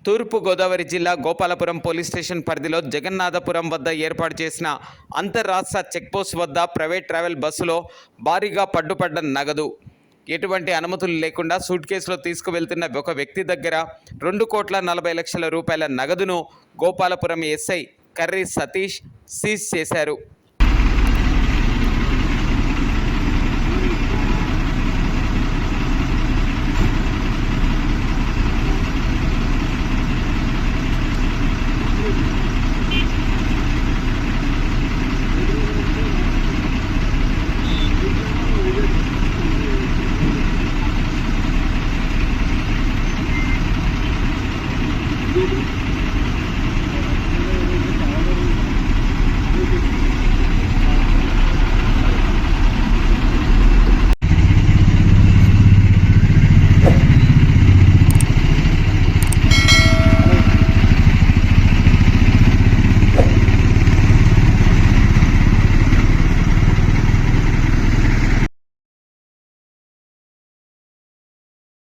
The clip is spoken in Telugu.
తూర్పు గోదావరి జిల్లా గోపాలపురం పోలీస్ స్టేషన్ పరిధిలో జగన్నాథపురం వద్ద ఏర్పాటు చేసిన అంతర్రాష్ట్ర చెక్పోస్ట్ వద్ద ప్రైవేట్ ట్రావెల్ బస్సులో భారీగా పడ్డుపడ్డ నగదు. ఎటువంటి అనుమతులు లేకుండా సూట్ కేసులో తీసుకువెళ్తున్న ఒక వ్యక్తి దగ్గర 2,40,00,000 రూపాయల నగదును Gopalapuram SI curry Satish seize చేశారు.